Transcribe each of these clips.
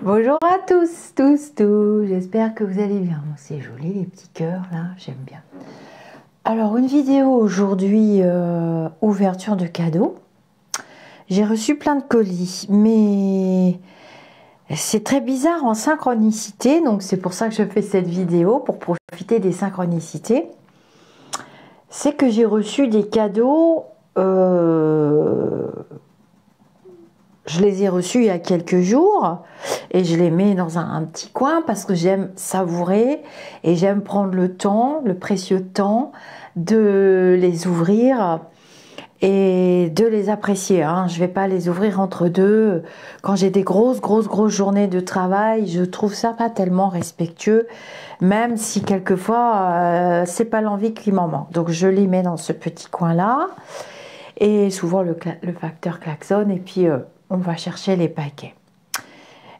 Bonjour à tous, j'espère que vous allez bien. C'est joli les petits cœurs là, j'aime bien. Alors une vidéo aujourd'hui, ouverture de cadeaux. J'ai reçu plein de colis, mais c'est très bizarre en synchronicité, donc c'est pour ça que je fais cette vidéo, pour profiter des synchronicités. C'est que j'ai reçu des cadeaux, je les ai reçus il y a quelques jours et je les mets dans un petit coin parce que j'aime savourer et j'aime prendre le temps, le précieux temps de les ouvrir et de les apprécier. Je ne vais pas les ouvrir entre deux. Quand j'ai des grosses journées de travail, je trouve ça pas tellement respectueux, même si quelquefois c'est pas l'envie qui m'en manque. Donc je les mets dans ce petit coin là et souvent le facteur klaxonne et puis on va chercher les paquets.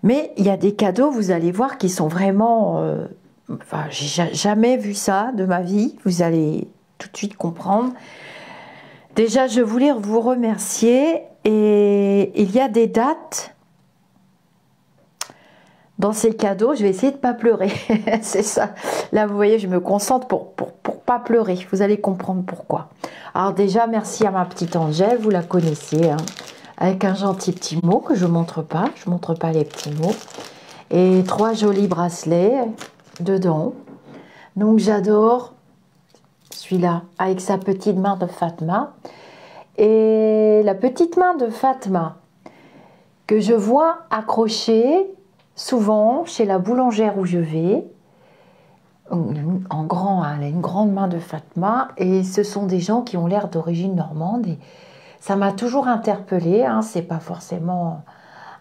Mais il y a des cadeaux, vous allez voir, qui sont vraiment... enfin, j'ai jamais vu ça de ma vie. Vous allez tout de suite comprendre. Déjà, je voulais vous remercier. Et il y a des dates dans ces cadeaux. Je vais essayer de ne pas pleurer. C'est ça. Là, vous voyez, je me concentre pour pas pleurer. Vous allez comprendre pourquoi. Alors déjà, merci à ma petite Angèle. Vous la connaissez, avec un gentil petit mot que je montre pas les petits mots, et 3 jolis bracelets dedans. Donc j'adore celui-là avec sa petite main de Fatma, et la petite main de Fatma que je vois accrochée souvent chez la boulangère où je vais en grand, elle a une grande main de Fatma, et ce sont des gens qui ont l'air d'origine normande. Et ça m'a toujours interpellée, c'est pas forcément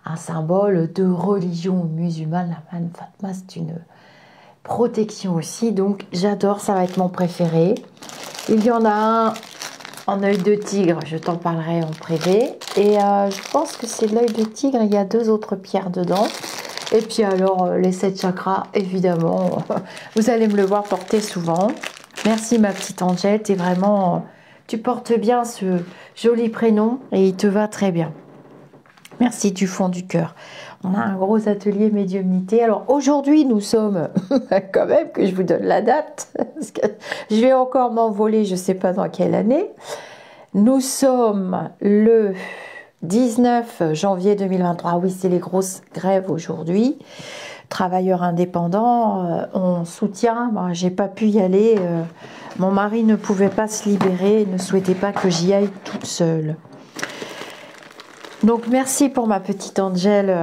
un symbole de religion musulmane. La main de Fatma, c'est une protection aussi, donc j'adore, ça va être mon préféré. Il y en a un en œil de tigre, je t'en parlerai en privé. Et je pense que c'est l'œil de tigre, il y a 2 autres pierres dedans. Et puis alors, les 7 chakras, évidemment, vous allez me le voir porter souvent. Merci ma petite Angèle, t'es vraiment... Tu portes bien ce joli prénom et il te va très bien. Merci du fond du cœur. On a un gros atelier médiumnité. Alors aujourd'hui, nous sommes, quand même que je vous donne la date, parce que je vais encore m'envoler, je ne sais pas dans quelle année. Nous sommes le 19 janvier 2023. Oui, c'est les grosses grèves aujourd'hui. Travailleurs indépendants, on soutient. Moi, j'ai pas pu y aller. Mon mari ne pouvait pas se libérer, ne souhaitait pas que j'y aille toute seule. Donc merci pour ma petite Angèle,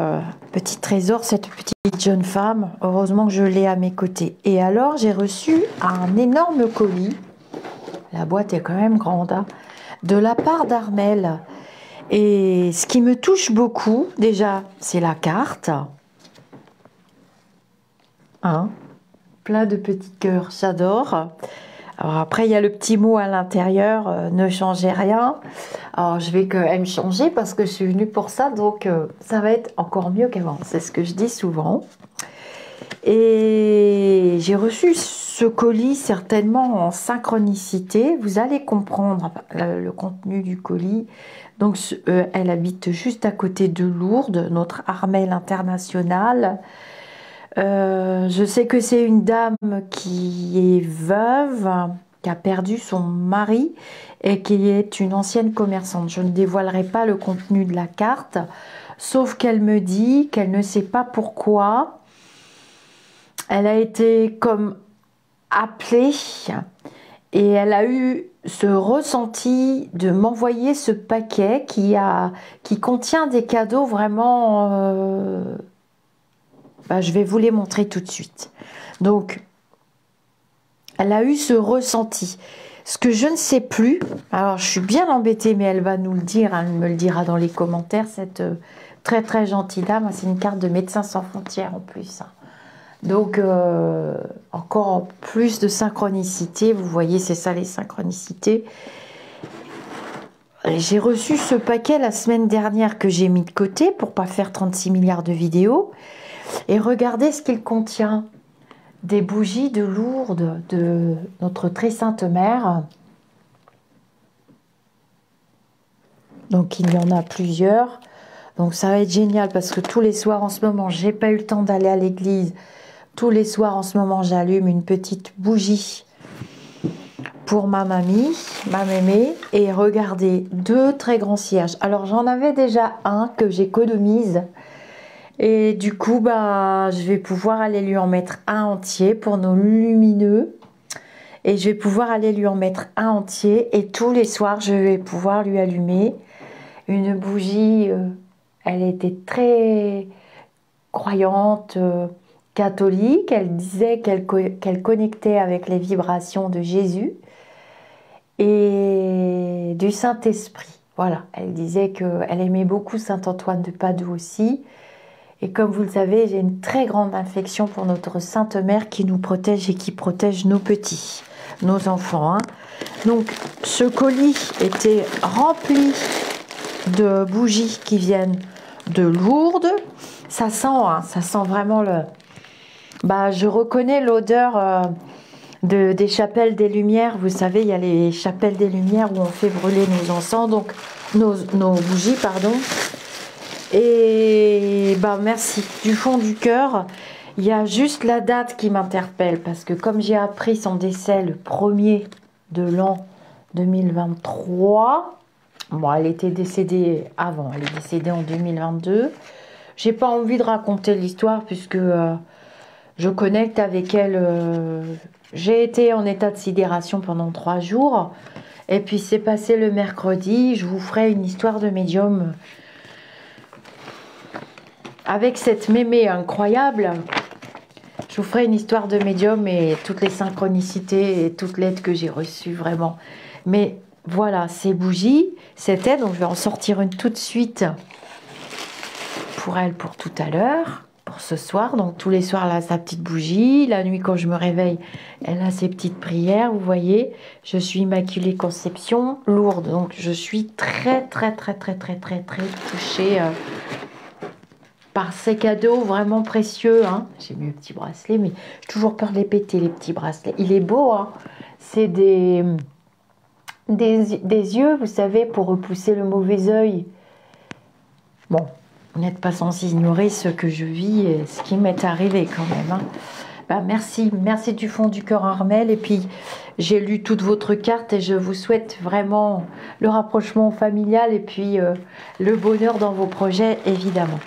petit trésor, cette petite jeune femme. Heureusement que je l'ai à mes côtés. Et alors j'ai reçu un énorme colis. La boîte est quand même grande, de la part d'Armel. Et ce qui me touche beaucoup, déjà, c'est la carte. Plein de petits cœurs, j'adore. Alors après, il y a le petit mot à l'intérieur, ne changez rien. Alors je vais quand même changer parce que je suis venue pour ça, donc ça va être encore mieux qu'avant. C'est ce que je dis souvent. Et j'ai reçu ce colis certainement en synchronicité. Vous allez comprendre le contenu du colis. Donc elle habite juste à côté de Lourdes, notre Armel internationale. Je sais que c'est une dame qui est veuve, qui a perdu son mari et qui est une ancienne commerçante. Je ne dévoilerai pas le contenu de la carte, sauf qu'elle me dit qu'elle ne sait pas pourquoi. Elle a été comme appelée et elle a eu ce ressenti de m'envoyer ce paquet qui contient des cadeaux vraiment... je vais vous les montrer tout de suite. Donc, elle a eu ce ressenti. Ce que je ne sais plus, alors je suis bien embêtée, mais elle va nous le dire, elle me le dira dans les commentaires, cette très gentille dame. C'est une carte de Médecins sans frontières en plus. Donc, encore plus de synchronicité. Vous voyez, c'est ça les synchronicités. J'ai reçu ce paquet la semaine dernière que j'ai mis de côté pour pas faire 36 milliards de vidéos. Et regardez ce qu'il contient. Des bougies de Lourdes, de notre très sainte mère. Donc il y en a plusieurs. Donc ça va être génial parce que tous les soirs en ce moment, j'ai pas eu le temps d'aller à l'église. Tous les soirs en ce moment, j'allume une petite bougie pour ma mamie, ma mémé, et regardez, 2 très grands cierges. Alors j'en avais déjà un que j'économise, et du coup bah je vais pouvoir aller lui en mettre un entier pour nos lumineux, et je vais pouvoir aller lui en mettre un entier, et tous les soirs je vais pouvoir lui allumer une bougie. Elle était très croyante, catholique. Elle disait qu'elle connectait avec les vibrations de Jésus et du Saint-Esprit. Voilà, elle disait qu'elle aimait beaucoup Saint-Antoine de Padoue aussi. Et comme vous le savez, j'ai une très grande affection pour notre Sainte Mère qui nous protège et qui protège nos petits, nos enfants. Hein. Donc, ce colis était rempli de bougies qui viennent de Lourdes. Ça sent vraiment le... Bah, je reconnais l'odeur... des chapelles des Lumières. Vous savez, il y a les chapelles des Lumières où on fait brûler nos encens, donc nos bougies, pardon. Et bah merci du fond du cœur. Il y a juste la date qui m'interpelle parce que comme j'ai appris son décès le 1er de l'an 2023, bon, elle était décédée avant, elle est décédée en 2022. J'ai pas envie de raconter l'histoire puisque je connecte avec elle. J'ai été en état de sidération pendant 3 jours. Et puis c'est passé le mercredi. Je vous ferai une histoire de médium. Avec cette mémé incroyable, je vous ferai une histoire de médium et toutes les synchronicités et toute l'aide que j'ai reçue vraiment. Mais voilà, ces bougies, c'était, donc je vais en sortir une tout de suite pour elle pour tout à l'heure. Pour ce soir, donc tous les soirs elle a sa petite bougie, la nuit quand je me réveille elle a ses petites prières, vous voyez, je suis Immaculée Conception, Lourdes, donc je suis très touchée par ces cadeaux vraiment précieux, hein. J'ai mis le petit bracelet, mais j'ai toujours peur de les péter les petits bracelets, il est beau, hein. C'est des yeux, vous savez, pour repousser le mauvais œil. Bon, vous n'êtes pas sans ignorer ce que je vis et ce qui m'est arrivé quand même. Hein. Ben merci du fond du cœur Armelle. Et puis, j'ai lu toute votre carte et je vous souhaite vraiment le rapprochement familial et puis le bonheur dans vos projets, évidemment.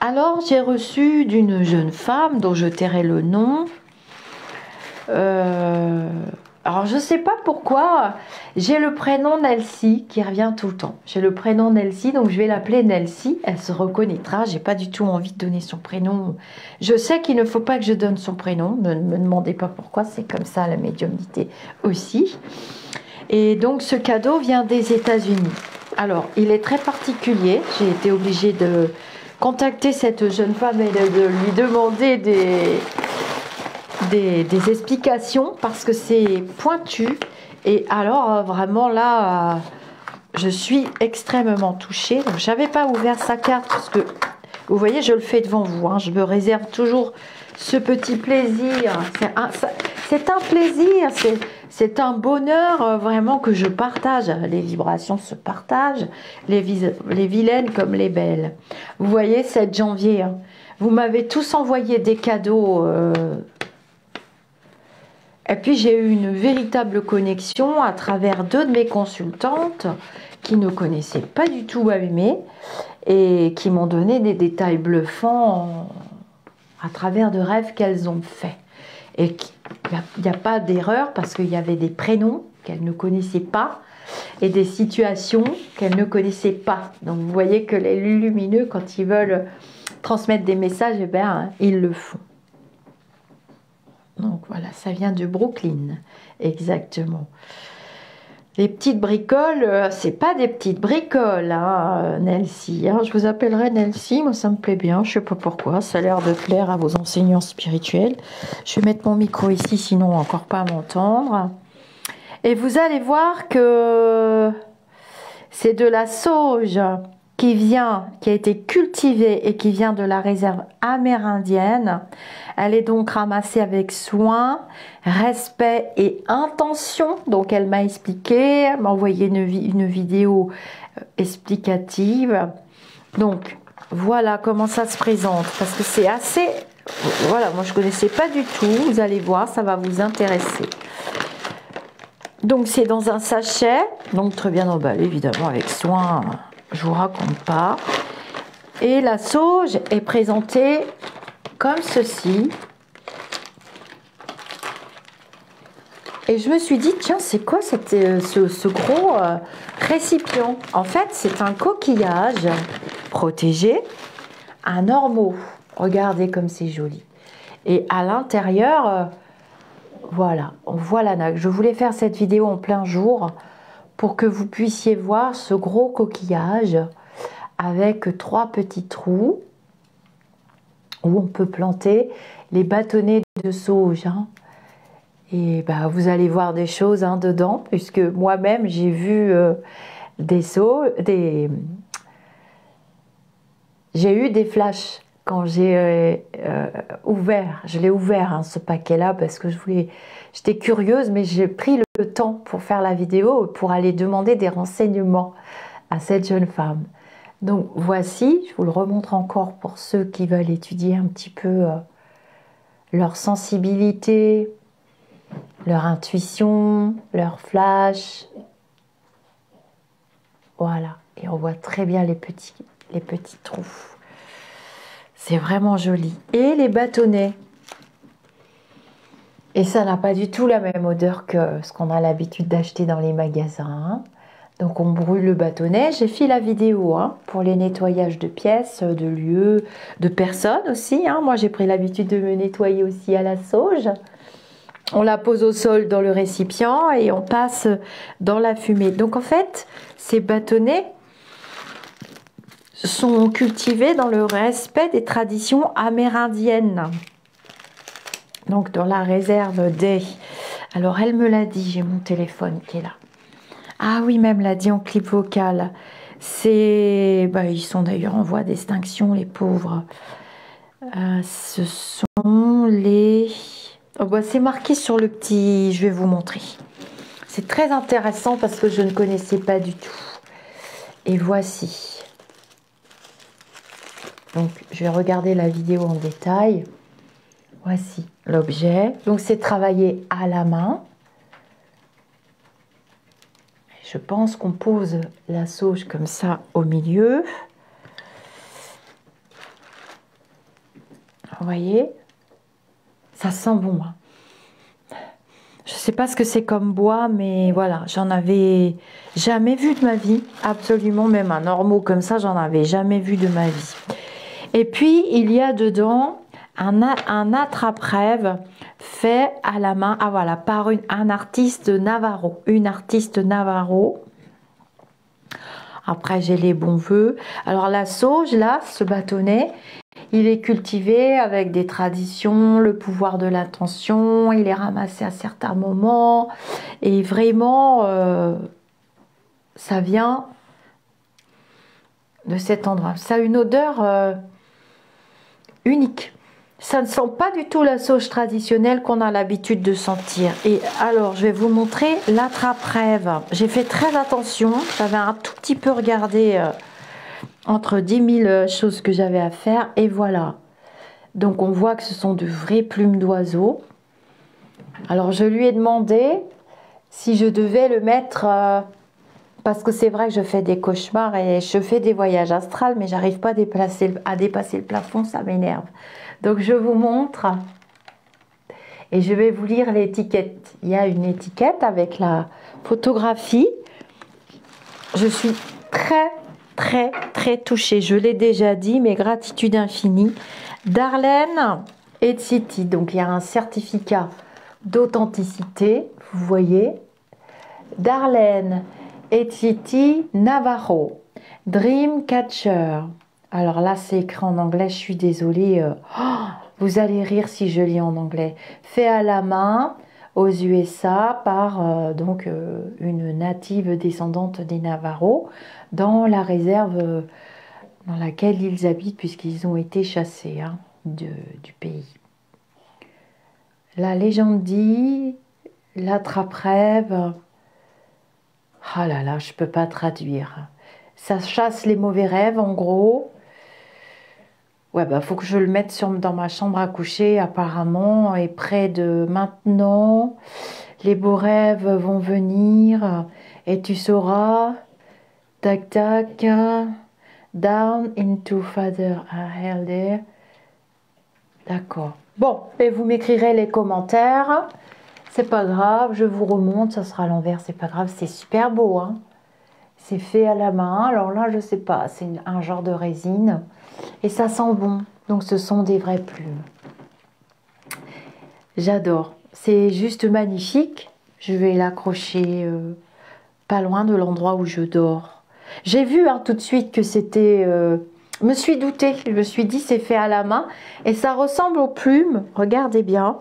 Alors, j'ai reçu d'une jeune femme dont je tairai le nom. Alors, je ne sais pas pourquoi, j'ai le prénom Nelsie qui revient tout le temps. J'ai le prénom Nelsie, donc je vais l'appeler Nelsie. Elle se reconnaîtra. J'ai pas du tout envie de donner son prénom. Je sais qu'il ne faut pas que je donne son prénom. Ne me demandez pas pourquoi, c'est comme ça la médiumnité aussi. Et donc, ce cadeau vient des États-Unis. Alors, il est très particulier. J'ai été obligée de contacter cette jeune femme et de lui demander des explications parce que c'est pointu et alors vraiment là je suis extrêmement touchée. Donc j'avais pas ouvert sa carte parce que vous voyez je le fais devant vous, hein. Je me réserve toujours ce petit plaisir, c'est un plaisir, c'est un bonheur vraiment que je partage. Les vibrations se partagent, les vilaines comme les belles. Vous voyez 7 janvier, hein. Vous m'avez tous envoyé des cadeaux. Et puis j'ai eu une véritable connexion à travers 2 de mes consultantes qui ne connaissaient pas du tout Babymé et qui m'ont donné des détails bluffants à travers de rêves qu'elles ont faits. Et il n'y a pas d'erreur parce qu'il y avait des prénoms qu'elles ne connaissaient pas et des situations qu'elles ne connaissaient pas. Donc vous voyez que les lumineux, quand ils veulent transmettre des messages, eh bien, ils le font. Donc voilà, ça vient de Brooklyn, exactement. Les petites bricoles, c'est pas des petites bricoles, hein, Nelsie. Hein, je vous appellerai Nelsie, moi ça me plaît bien, je sais pas pourquoi, ça a l'air de plaire à vos enseignants spirituels. Je vais mettre mon micro ici, sinon encore pas à m'entendre. Et vous allez voir que c'est de la sauge qui a été cultivée et qui vient de la réserve amérindienne. Elle est donc ramassée avec soin, respect et intention. Donc elle m'a expliqué, elle m'a envoyé une vidéo explicative. Donc, voilà comment ça se présente. Parce que c'est assez... Voilà, moi je ne connaissais pas du tout. Vous allez voir, ça va vous intéresser. Donc, c'est dans un sachet. Donc, très bien emballé, évidemment, avec soin. Je vous raconte pas. Et la sauge est présentée comme ceci. Et je me suis dit, tiens, c'est quoi ce gros récipient? En fait, c'est un coquillage protégé, un ormeau. Regardez comme c'est joli. Et à l'intérieur, voilà, on voit la nague. Je voulais faire cette vidéo en plein jour pour que vous puissiez voir ce gros coquillage avec 3 petits trous où on peut planter les bâtonnets de sauge. Hein. Et bah, vous allez voir des choses hein, dedans, puisque moi-même j'ai vu j'ai eu des flashs quand j'ai ouvert. Je l'ai ouvert hein, ce paquet-là parce que j'étais curieuse, mais j'ai pris le temps pour faire la vidéo pour aller demander des renseignements à cette jeune femme. Donc voici, je vous le remontre encore pour ceux qui veulent étudier un petit peu leur sensibilité, leur intuition, leur flash. Voilà, et on voit très bien les petits trous. C'est vraiment joli. Et les bâtonnets. Et ça n'a pas du tout la même odeur que ce qu'on a l'habitude d'acheter dans les magasins. Donc on brûle le bâtonnet. J'ai fait la vidéo hein, pour les nettoyages de pièces, de lieux, de personnes aussi. Hein. Moi j'ai pris l'habitude de me nettoyer aussi à la sauge. On la pose au sol dans le récipient et on passe dans la fumée. Donc en fait, ces bâtonnets sont cultivés dans le respect des traditions amérindiennes. Donc dans la réserve des... Alors elle me l'a dit, j'ai mon téléphone qui est là. Ah oui, même l'a dit en clip vocal. C'est... Bah, ils sont d'ailleurs en voie d'extinction, les pauvres. Ce sont les... Oh, bah, c'est marqué sur le petit... Je vais vous montrer. C'est très intéressant parce que je ne connaissais pas du tout. Et voici. Donc, je vais regarder la vidéo en détail. Voici l'objet. Donc, c'est travaillé à la main. Je pense qu'on pose la sauge comme ça au milieu. Vous voyez? Ça sent bon. Hein. Je ne sais pas ce que c'est comme bois, mais voilà, j'en avais jamais vu de ma vie. Absolument, même un ormeau comme ça, j'en avais jamais vu de ma vie. Et puis, il y a dedans un attrape-rêve fait à la main, ah voilà, par un artiste Navarro. Une artiste Navarro. Après, j'ai les bons voeux. Alors, la sauge, là, ce bâtonnet, il est cultivé avec des traditions, le pouvoir de l'attention, il est ramassé à certains moments. Et vraiment, ça vient de cet endroit. Ça a une odeur unique. Ça ne sent pas du tout la sauge traditionnelle qu'on a l'habitude de sentir. Et alors, je vais vous montrer l'attrape-rêve. J'ai fait très attention. J'avais un tout petit peu regardé entre 10 000 choses que j'avais à faire. Et voilà. Donc, on voit que ce sont de vraies plumes d'oiseaux. Alors, je lui ai demandé si je devais le mettre... parce que c'est vrai que je fais des cauchemars et je fais des voyages astrales, mais j'arrive pas à dépasser le plafond, ça m'énerve. Donc je vous montre et je vais vous lire l'étiquette. Il y a une étiquette avec la photographie. Je suis très touchée. Je l'ai déjà dit, mais gratitude infinie. Darlene et City. Donc il y a un certificat d'authenticité, vous voyez. Darlene et City Navarro, Dreamcatcher. Alors là, c'est écrit en anglais, je suis désolée. Vous allez rire si je lis en anglais. Fait à la main aux USA par donc une native descendante des Navarro dans la réserve dans laquelle ils habitent puisqu'ils ont été chassés hein, du pays. La légende dit, l'attrape-rêve... Ah là là, je ne peux pas traduire. Ça chasse les mauvais rêves, en gros. Ouais, bah, faut que je le mette dans ma chambre à coucher, apparemment. Et près de maintenant, les beaux rêves vont venir. Et tu sauras, tac, tac, down into Father Elder. D'accord. Bon, et vous m'écrirez les commentaires. C'est pas grave, je vous remonte, ça sera à l'envers, c'est pas grave. C'est super beau, hein. C'est fait à la main. Alors là, je sais pas, c'est un genre de résine. Et ça sent bon. Donc ce sont des vraies plumes. J'adore. C'est juste magnifique. Je vais l'accrocher pas loin de l'endroit où je dors. J'ai vu hein, tout de suite que c'était... Je me suis doutée. Je me suis dit c'est fait à la main. Et ça ressemble aux plumes. Regardez bien.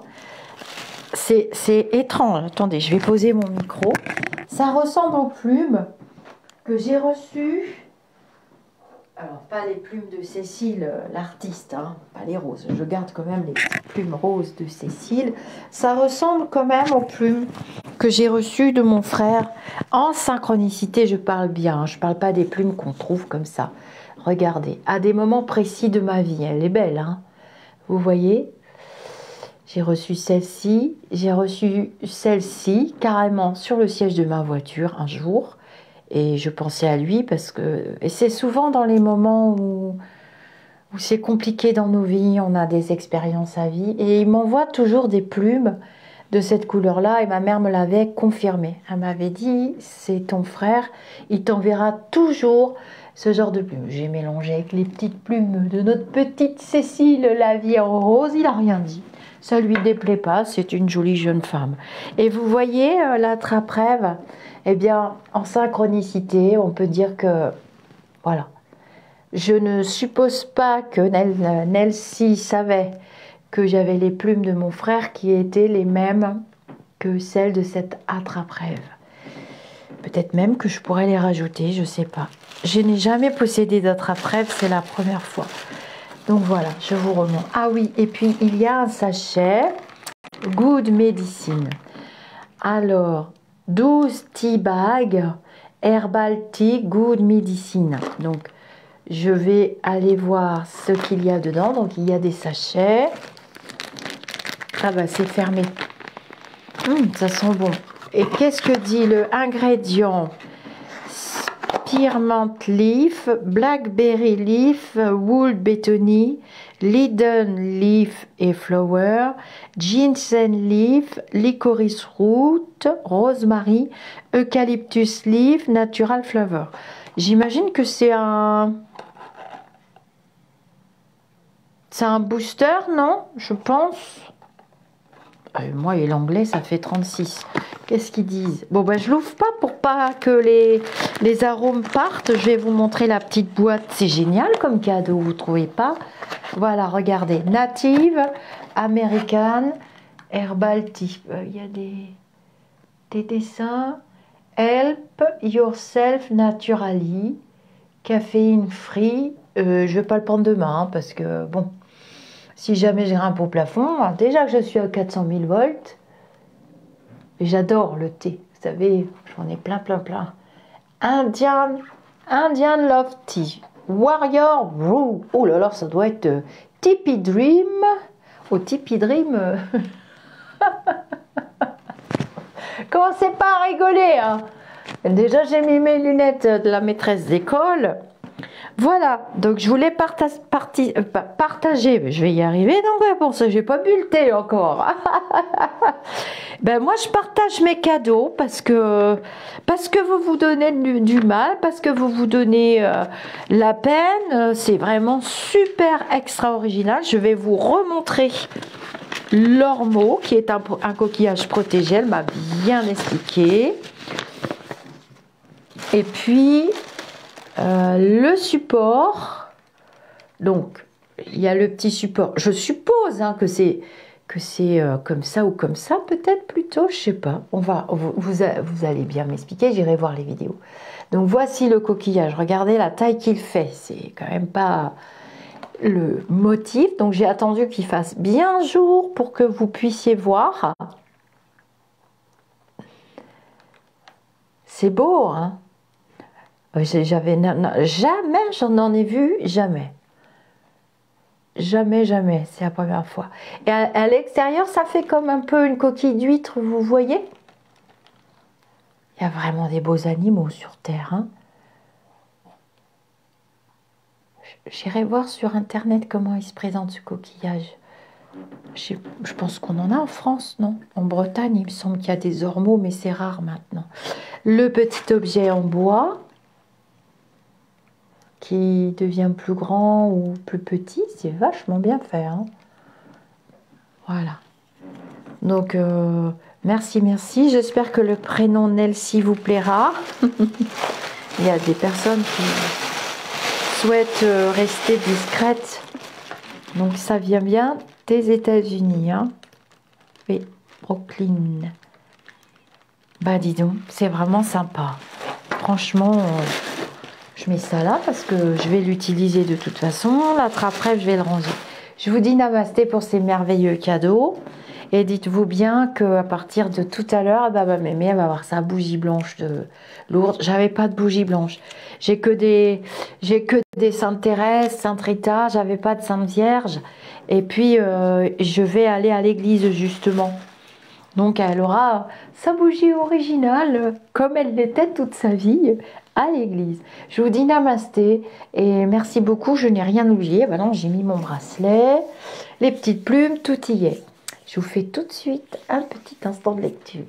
C'est étrange. Attendez, je vais poser mon micro. Ça ressemble aux plumes que j'ai reçues. Alors, pas les plumes de Cécile, l'artiste, hein, pas les roses. Je garde quand même les petites plumes roses de Cécile. Ça ressemble quand même aux plumes que j'ai reçues de mon frère. En synchronicité, je parle bien. Je ne parle pas des plumes qu'on trouve comme ça. Regardez, à des moments précis de ma vie. Elle est belle, hein. Vous voyez? J'ai reçu celle-ci. J'ai reçu celle-ci carrément sur le siège de ma voiture un jour. Et je pensais à lui parce que... Et c'est souvent dans les moments où c'est compliqué dans nos vies, on a des expériences à vie. Et il m'envoie toujours des plumes de cette couleur-là. Et ma mère me l'avait confirmé. Elle m'avait dit, c'est ton frère, il t'enverra toujours ce genre de plumes. J'ai mélangé avec les petites plumes de notre petite Cécile, la vie en rose. Il n'a rien dit. Ça lui déplaît pas, c'est une jolie jeune femme. Et vous voyez l'attrape-rêve, eh bien, en synchronicité, on peut dire que, voilà. Je ne suppose pas que Nelsie savait que j'avais les plumes de mon frère qui étaient les mêmes que celles de cette attrape-rêve. Peut-être même que je pourrais les rajouter, je ne sais pas. Je n'ai jamais possédé d'attrape-rêve, c'est la première fois. Donc voilà, je vous remonte. Ah oui, et puis il y a un sachet Good Medicine. Alors, 12 tea bags Herbal Tea Good Medicine. Donc, je vais aller voir ce qu'il y a dedans. Donc, il y a des sachets. Ah bah, c'est fermé. Ça sent bon. Et qu'est-ce que dit le ingrédient? Spearmint leaf, blackberry leaf, wool betony, linden leaf et flower, ginseng leaf, licorice root, rosemary, eucalyptus leaf, natural flavor. J'imagine que c'est un booster, non? Je pense. Moi et l'anglais, ça fait 36. Qu'est-ce qu'ils disent? Bon, ben, je l'ouvre pas pour pas que les arômes partent. Je vais vous montrer la petite boîte. C'est génial comme cadeau, vous trouvez pas? Voilà, regardez. Native, American, Herbal Tea. Il y a des dessins. Help yourself naturally. Caféine free. Je vais pas le prendre demain, hein, parce que, bon... Si jamais je grimpe au plafond, déjà que je suis à 400 000 volts, j'adore le thé, vous savez, j'en ai plein. Indian Love Tea, Warrior Brew, oh là là, ça doit être Tipeee Dream, Tipeee Dream, commencez pas à rigoler, hein. Déjà j'ai mis mes lunettes de la maîtresse d'école. Voilà, donc je voulais partager, je vais y arriver, donc ouais, pour ça j'ai pas bu le thé encore. Ben moi je partage mes cadeaux parce que vous vous donnez du mal, parce que vous vous donnez la peine, c'est vraiment super extra original. Je vais vous remontrer l'ormeau qui est un coquillage protégé, elle m'a bien expliqué. Et puis... le support, donc il y a le petit support, je suppose hein, que c'est comme ça ou comme ça, peut-être plutôt, je sais pas, vous allez bien m'expliquer, j'irai voir les vidéos. Donc voici le coquillage, regardez la taille qu'il fait, c'est quand même pas le motif, donc j'ai attendu qu'il fasse bien jour pour que vous puissiez voir. C'est beau, hein. Jamais j'en en ai vu, jamais. Jamais, jamais, c'est la première fois. Et à l'extérieur, ça fait comme un peu une coquille d'huître, vous voyez? Il y a vraiment des beaux animaux sur Terre, hein. J'irai voir sur Internet comment il se présente ce coquillage. Je pense qu'on en a en France, non? En Bretagne, il me semble qu'il y a des ormeaux, mais c'est rare maintenant. Le petit objet en bois qui devient plus grand ou plus petit, c'est vachement bien fait, hein. Voilà. Donc, merci, merci. J'espère que le prénom Nelsie vous plaira. Il y a des personnes qui souhaitent rester discrètes. Donc, ça vient bien des États-Unis, hein. Oui, Brooklyn. Bah, dis donc, c'est vraiment sympa. Franchement, je mets ça là parce que je vais l'utiliser de toute façon. L'attrape-rêve, je vais le ranger. Je vous dis namasté pour ces merveilleux cadeaux. Et dites-vous bien qu'à partir de tout à l'heure, bah, ma mémé elle va avoir sa bougie blanche de lourde. J'avais pas de bougie blanche. J'ai que des Sainte Thérèse, Sainte Rita. J'avais pas de Sainte Vierge. Et puis je vais aller à l'église justement. Donc elle aura sa bougie originale comme elle l'était toute sa vie à l'église. Je vous dis namasté et merci beaucoup. Je n'ai rien oublié. Ben non, j'ai mis mon bracelet, les petites plumes, tout y est. Je vous fais tout de suite un petit instant de lecture.